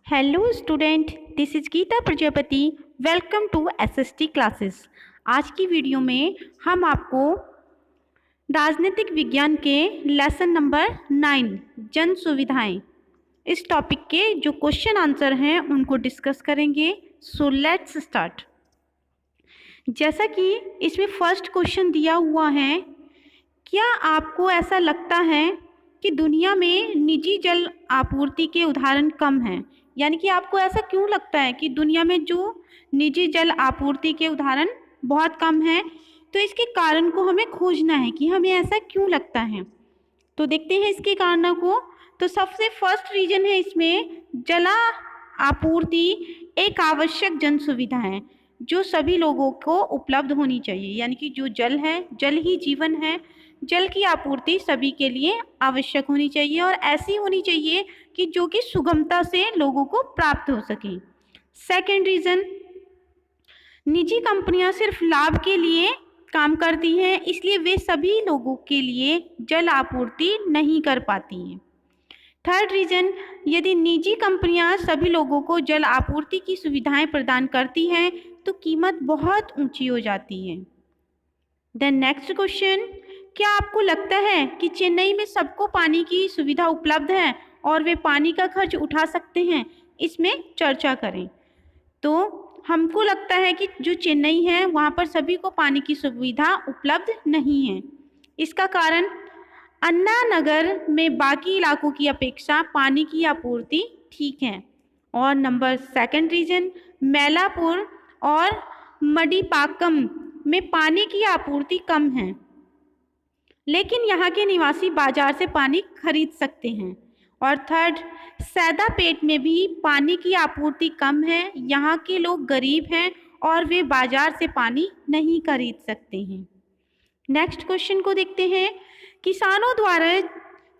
Hello student, this is Gita Prajapati. Welcome to SST classes. आज की video में हम आपको राजनीतिक विज्ञान के लेसन नंबर 9 जन सुविधाएं इस टॉपिक के जो क्वेश्चन आंसर हैं उनको डिस्कस करेंगे। So let's start. जैसा कि इसमें फर्स्ट क्वेश्चन दिया हुआ है, क्या आपको ऐसा लगता है कि दुनिया में निजी जल आपूर्ति के उदाहरण कम हैं? यानी कि आपको ऐसा क्यों लगता है कि दुनिया में जो निजी जल आपूर्ति के उदाहरण बहुत कम हैं? तो इसके कारण को हमें खोजना है कि हमें ऐसा क्यों लगता है। तो देखते हैं इसके कारणों को। तो सबसे फर्स्ट रीजन है इसमें, जला आपूर्ति एक आवश्यक जन सुविधा है जो सभी लोगों को उपलब्ध होनी चाहिए। यानी कि जो जल है, जल ही जीवन है। जल की आपूर्ति सभी के लिए आवश्यक होनी चाहिए और ऐसी होनी चाहिए कि जो कि सुगमता से लोगों को प्राप्त हो सके। सेकेंड रीजन, निजी कंपनियां सिर्फ लाभ के लिए काम करती हैं, इसलिए वे सभी लोगों के लिए जल आपूर्ति नहीं कर पाती हैं। थर्ड रीजन, यदि निजी कंपनियां सभी लोगों को जल आपूर्ति की सुविधाएं प्रदान करती हैं तो कीमत बहुत ऊंची हो जाती है। देन नेक्स्ट क्वेश्चन, क्या आपको लगता है कि चेन्नई में सबको पानी की सुविधा उपलब्ध है और वे पानी का खर्च उठा सकते हैं? इसमें चर्चा करें। तो हमको लगता है कि जो चेन्नई है वहाँ पर सभी को पानी की सुविधा उपलब्ध नहीं है। इसका कारण अन्ना नगर में बाकी इलाकों की अपेक्षा पानी की आपूर्ति ठीक है। और नंबर सेकंड रीजन, मैलापुर और मडीपाकम में पानी की आपूर्ति कम है, लेकिन यहाँ के निवासी बाजार से पानी खरीद सकते हैं। और थर्ड, सैदापेट में भी पानी की आपूर्ति कम है, यहाँ के लोग गरीब हैं और वे बाजार से पानी नहीं खरीद सकते हैं। नेक्स्ट क्वेश्चन को देखते हैं। किसानों द्वारा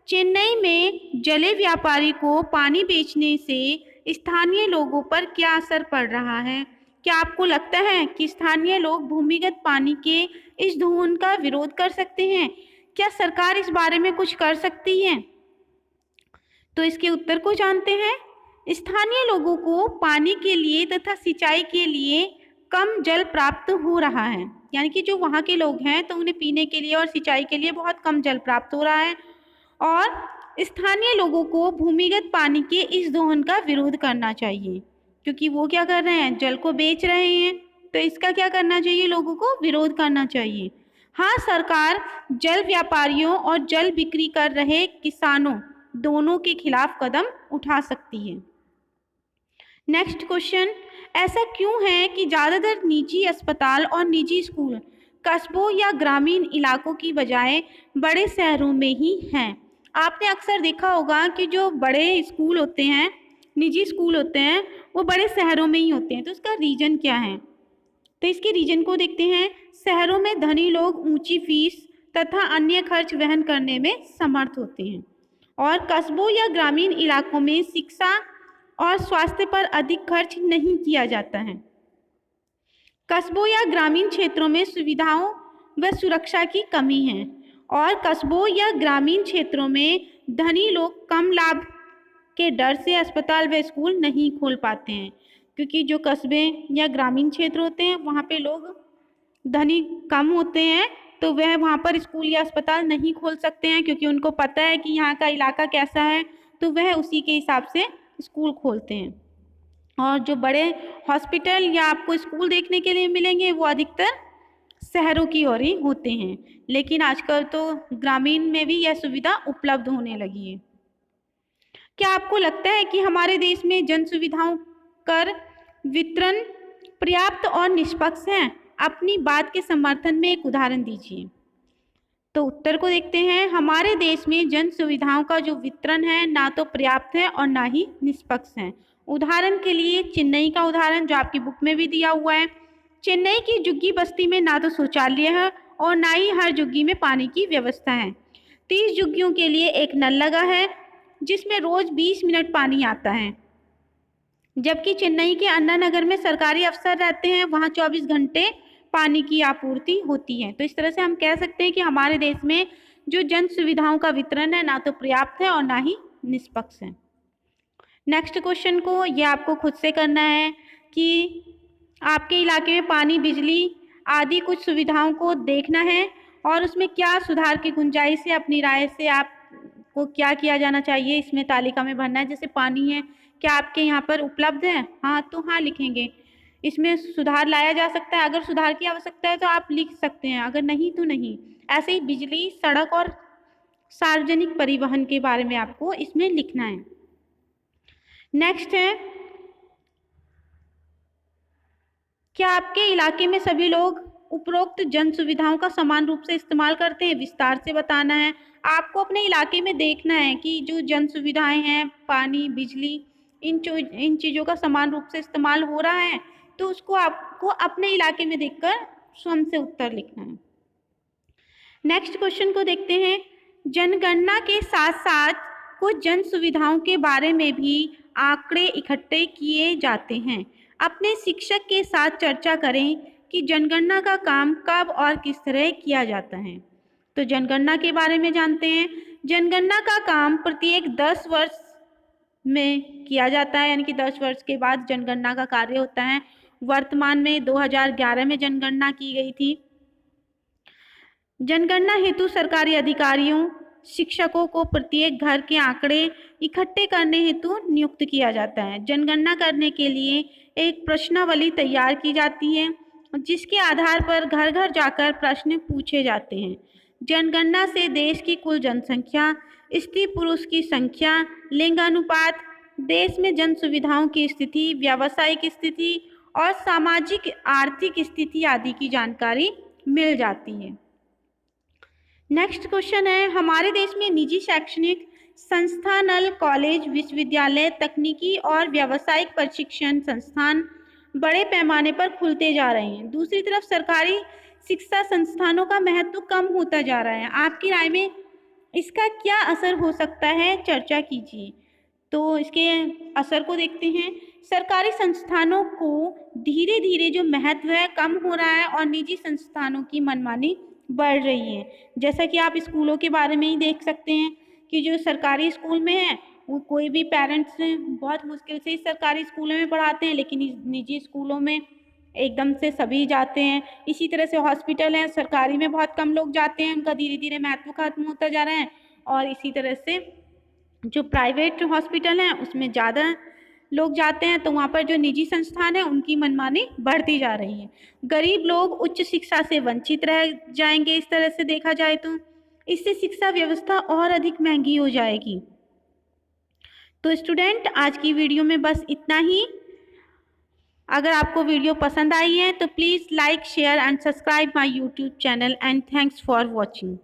चेन्नई में जले व्यापारी को पानी बेचने से स्थानीय लोगों पर क्या असर पड़ रहा है? क्या आपको लगता है कि स्थानीय लोग भूमिगत पानी के इस दोहन का विरोध कर सकते हैं? क्या सरकार इस बारे में कुछ कर सकती है? तो इसके उत्तर को जानते हैं। स्थानीय लोगों को पानी के लिए तथा सिंचाई के लिए कम जल प्राप्त हो रहा है। यानी कि जो वहाँ के लोग हैं तो उन्हें पीने के लिए और सिंचाई के लिए बहुत कम जल प्राप्त हो रहा है और स्थानीय लोगों को भूमिगत पानी के इस दोहन का विरोध करना चाहिए, क्योंकि वो क्या कर रहे हैं, जल को बेच रहे हैं। तो इसका क्या करना चाहिए, लोगों को विरोध करना चाहिए। हाँ, सरकार जल व्यापारियों और जल बिक्री कर रहे किसानों दोनों के खिलाफ कदम उठा सकती है। नेक्स्ट क्वेश्चन, ऐसा क्यों है कि ज़्यादातर निजी अस्पताल और निजी स्कूल कस्बों या ग्रामीण इलाकों की बजाय बड़े शहरों में ही हैं? आपने अक्सर देखा होगा कि जो बड़े स्कूल होते हैं, निजी स्कूल होते हैं, वो बड़े शहरों में ही होते हैं। तो इसका रीज़न क्या है? तो इसके रीजन को देखते हैं। शहरों में धनी लोग ऊंची फीस तथा अन्य खर्च वहन करने में समर्थ होते हैं और कस्बों या ग्रामीण इलाकों में शिक्षा और स्वास्थ्य पर अधिक खर्च नहीं किया जाता है। कस्बों या ग्रामीण क्षेत्रों में सुविधाओं व सुरक्षा की कमी है और कस्बों या ग्रामीण क्षेत्रों में धनी लोग कम लाभ के डर से अस्पताल व स्कूल नहीं खोल पाते हैं, क्योंकि जो कस्बे या ग्रामीण क्षेत्र होते हैं वहाँ पे लोग धनी कम होते हैं, तो वह वहाँ पर स्कूल या अस्पताल नहीं खोल सकते हैं, क्योंकि उनको पता है कि यहाँ का इलाका कैसा है, तो वह उसी के हिसाब से स्कूल खोलते हैं। और जो बड़े हॉस्पिटल या आपको स्कूल देखने के लिए मिलेंगे वो अधिकतर शहरों की ओर ही होते हैं, लेकिन आजकल तो ग्रामीण में भी यह सुविधा उपलब्ध होने लगी है। क्या आपको लगता है कि हमारे देश में जन सुविधाओं कर वितरण पर्याप्त और निष्पक्ष है? अपनी बात के समर्थन में एक उदाहरण दीजिए। तो उत्तर को देखते हैं। हमारे देश में जन सुविधाओं का जो वितरण है ना तो पर्याप्त है और ना ही निष्पक्ष है। उदाहरण के लिए चेन्नई का उदाहरण जो आपकी बुक में भी दिया हुआ है। चेन्नई की झुग्गी बस्ती में ना तो शौचालय है और ना ही हर झुग्गी में पानी की व्यवस्था है। 30 झुग्गियों के लिए एक नल लगा है जिसमें रोज 20 मिनट पानी आता है, जबकि चेन्नई के अन्ना नगर में सरकारी अफसर रहते हैं, वहाँ 24 घंटे पानी की आपूर्ति होती है। तो इस तरह से हम कह सकते हैं कि हमारे देश में जो जन सुविधाओं का वितरण है ना तो पर्याप्त है और ना ही निष्पक्ष है। नेक्स्ट क्वेश्चन को ये आपको खुद से करना है कि आपके इलाके में पानी, बिजली आदि कुछ सुविधाओं को देखना है और उसमें क्या सुधार की गुंजाइश है, अपनी राय से आपको क्या किया जाना चाहिए इसमें तालिका में भरना है। जैसे पानी है, क्या आपके यहाँ पर उपलब्ध है? हाँ तो हाँ लिखेंगे। इसमें सुधार लाया जा सकता है, अगर सुधार की आवश्यकता है तो आप लिख सकते हैं, अगर नहीं तो नहीं। ऐसे ही बिजली, सड़क और सार्वजनिक परिवहन के बारे में आपको इसमें लिखना है। नेक्स्ट है, क्या आपके इलाके में सभी लोग उपरोक्त जन सुविधाओं का समान रूप से इस्तेमाल करते हैं? विस्तार से बताना है। आपको अपने इलाके में देखना है कि जो जन सुविधाएं हैं, पानी, बिजली, इन चीज़ों का समान रूप से इस्तेमाल हो रहा है, तो उसको आपको अपने इलाके में देखकर स्वयं से उत्तर लिखना है। नेक्स्ट क्वेश्चन को देखते हैं। जनगणना के साथ साथ कुछ जन सुविधाओं के बारे में भी आंकड़े इकट्ठे किए जाते हैं। अपने शिक्षक के साथ चर्चा करें कि जनगणना का काम कब और किस तरह किया जाता है। तो जनगणना के बारे में जानते हैं। जनगणना का काम प्रत्येक 10 वर्ष में किया जाता है, यानी कि 10 वर्ष के बाद जनगणना का कार्य होता है। वर्तमान में 2011 में जनगणना की गई थी। जनगणना हेतु सरकारी अधिकारियों, शिक्षकों को प्रत्येक घर के आंकड़े इकट्ठे करने हेतु नियुक्त किया जाता है। जनगणना करने के लिए एक प्रश्नावली तैयार की जाती है, जिसके आधार पर घर घर जाकर प्रश्न पूछे जाते हैं। जनगणना से देश की कुल जनसंख्या, स्त्री पुरुष की संख्या, लिंगानुपात, देश में जन सुविधाओं की स्थिति, व्यावसायिक स्थिति और सामाजिक आर्थिक स्थिति आदि की जानकारी मिल जाती है। नेक्स्ट क्वेश्चन है, हमारे देश में निजी शैक्षणिक संस्थान, कॉलेज, विश्वविद्यालय, तकनीकी और व्यावसायिक प्रशिक्षण संस्थान बड़े पैमाने पर खुलते जा रहे हैं। दूसरी तरफ सरकारी शिक्षा संस्थानों का महत्व कम होता जा रहा है। आपकी राय में इसका क्या असर हो सकता है, चर्चा कीजिए। तो इसके असर को देखते हैं। सरकारी संस्थानों को धीरे धीरे जो महत्व है कम हो रहा है और निजी संस्थानों की मनमानी बढ़ रही है। जैसा कि आप स्कूलों के बारे में ही देख सकते हैं कि जो सरकारी स्कूल में है वो कोई भी पेरेंट्स बहुत मुश्किल से इस सरकारी स्कूलों में पढ़ाते हैं, लेकिन निजी स्कूलों में एकदम से सभी जाते हैं। इसी तरह से हॉस्पिटल हैं, सरकारी में बहुत कम लोग जाते हैं, उनका धीरे धीरे महत्व खत्म होता जा रहा है। और इसी तरह से जो प्राइवेट हॉस्पिटल हैं उसमें ज़्यादा लोग जाते हैं, तो वहाँ पर जो निजी संस्थान है उनकी मनमानी बढ़ती जा रही है। गरीब लोग उच्च शिक्षा से वंचित रह जाएंगे। इस तरह से देखा जाए तो इससे शिक्षा व्यवस्था और अधिक महंगी हो जाएगी। तो स्टूडेंट, आज की वीडियो में बस इतना ही। अगर आपको वीडियो पसंद आई है तो please like, share and subscribe my YouTube channel and thanks for watching.